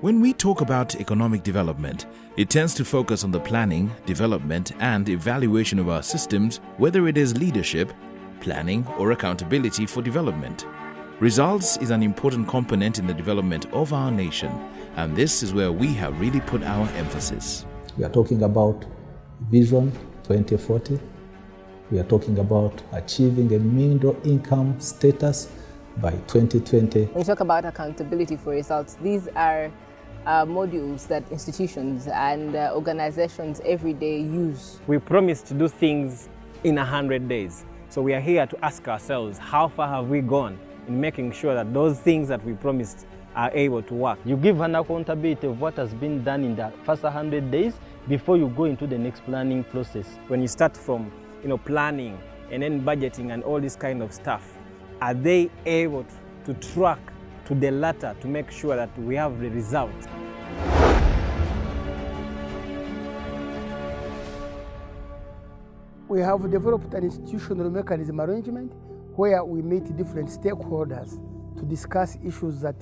When we talk about economic development, it tends to focus on the planning, development, and evaluation of our systems, whether it is leadership, planning, or accountability for development. Results is an important component in the development of our nation, and this is where we have really put our emphasis. We are talking about Vision 2040. We are talking about achieving a middle income status by 2020. When you talk about accountability for results, these are modules that institutions and organizations every day use. We promise to do things in 100 days. So we are here to ask ourselves, how far have we gone in making sure that those things that we promised are able to work? You give an accountability of what has been done in the first 100 days before you go into the next planning process. When you start from planning and then budgeting and all this kind of stuff, are they able to track to the latter to make sure that we have the results? We have developed an institutional mechanism arrangement where we meet different stakeholders to discuss issues that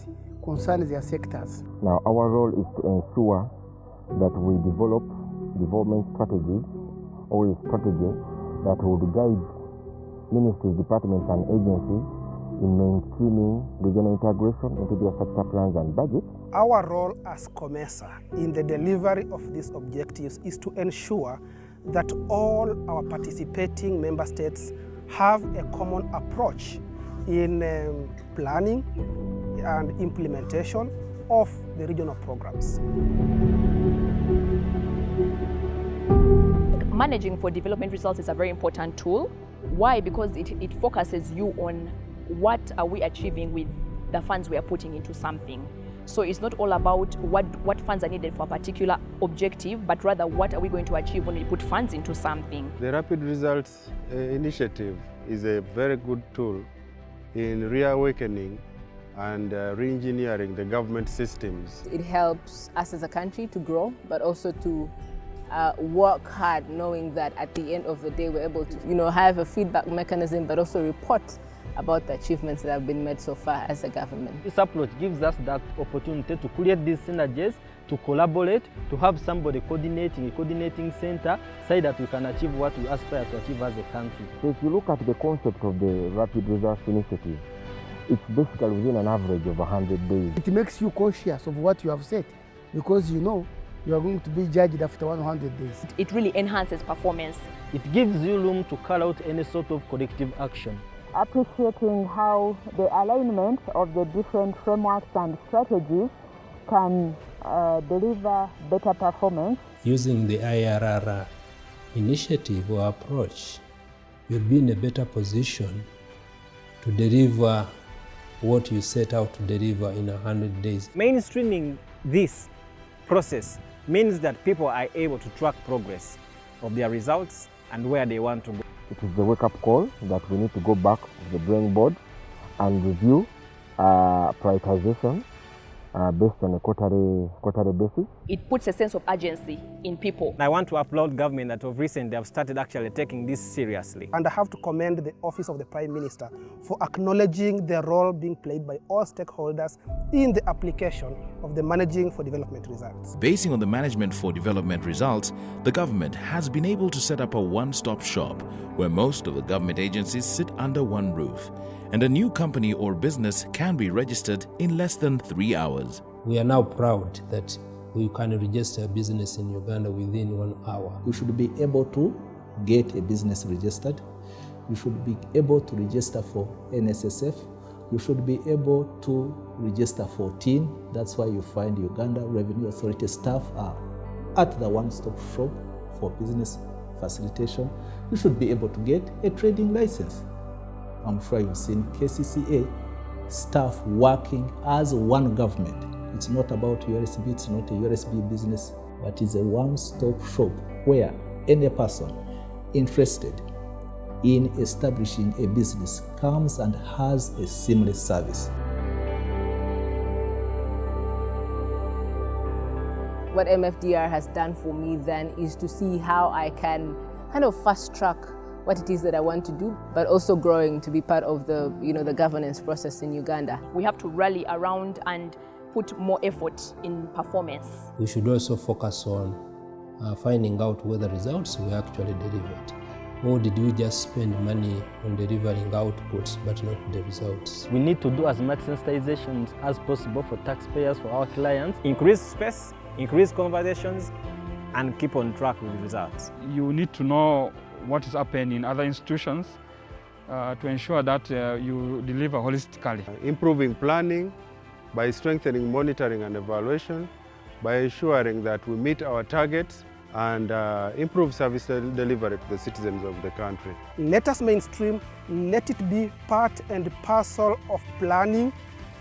concern their sectors. Now, our role is to ensure that we develop development strategies or a strategy that would guide ministries, departments, and agencies in mainstreaming regional integration into their sector plans and budgets. Our role as COMESA in the delivery of these objectives is to ensure that all our participating member states have a common approach in planning and implementation of the regional programs. Managing for development results is a very important tool. Why? Because it focuses you on what are we achieving with the funds we are putting into something. So it's not all about what funds are needed for a particular objective, but rather what are we going to achieve when we put funds into something. The Rapid Results Initiative is a very good tool in reawakening and re-engineering the government systems. It helps us as a country to grow, but also to work hard, knowing that at the end of the day we're able to have a feedback mechanism, but also report about the achievements that have been made so far as a government. This approach gives us that opportunity to create these synergies, to collaborate, to have somebody coordinating, a coordinating center, so that we can achieve what we aspire to achieve as a country. So if you look at the concept of the Rapid Results Initiative, it's basically within an average of 100 days. It makes you conscious of what you have said, because you know you are going to be judged after 100 days. It really enhances performance. It gives you room to carry out any sort of collective action. Appreciating how the alignment of the different frameworks and strategies can deliver better performance. Using the AFRIK4R initiative or approach, you'll be in a better position to deliver what you set out to deliver in 100 days. Mainstreaming this process means that people are able to track progress of their results and where they want to go. It is the wake-up call that we need to go back to the drawing board and review prioritization based on a quarterly basis. It puts a sense of urgency in people. I want to applaud government that of recent they have started actually taking this seriously. And I have to commend the Office of the Prime Minister for acknowledging the role being played by all stakeholders in the application of the Managing for Development Results. Basing on the Management for Development Results, the government has been able to set up a one-stop shop where most of the government agencies sit under one roof, and a new company or business can be registered in less than 3 hours. We are now proud that we can register a business in Uganda within 1 hour. You should be able to get a business registered. You should be able to register for NSSF. You should be able to register for TIN. That's why you find Uganda Revenue Authority staff are at the one-stop shop for business facilitation. You should be able to get a trading license. I'm sure you've seen KCCA staff working as one government. It's not about USB, it's not a USB business, but it's a one-stop shop where any person interested in establishing a business comes and has a seamless service. What MFDR has done for me then is to see how I can kind of fast track what it is that I want to do, but also growing to be part of the, the governance process in Uganda. We have to rally around and put more effort in performance. We should also focus on finding out whether results were actually delivered. Or did we just spend money on delivering outputs but not the results? We need to do as much sensitization as possible for taxpayers, for our clients. Increase space, increase conversations, and keep on track with the results. You need to know what is happening in other institutions to ensure that you deliver holistically. Improving planning by strengthening monitoring and evaluation, by ensuring that we meet our targets and improve service delivery to the citizens of the country. Let us mainstream, let it be part and parcel of planning,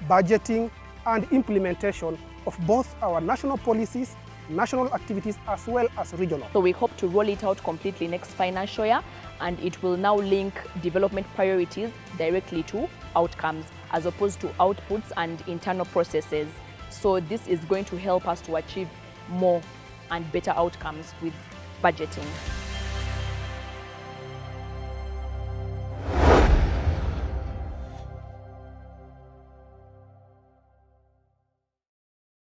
budgeting and implementation of both our national policies, national activities as well as regional. So we hope to roll it out completely next financial year, and it will now link development priorities directly to outcomes as opposed to outputs and internal processes. So this is going to help us to achieve more and better outcomes with budgeting.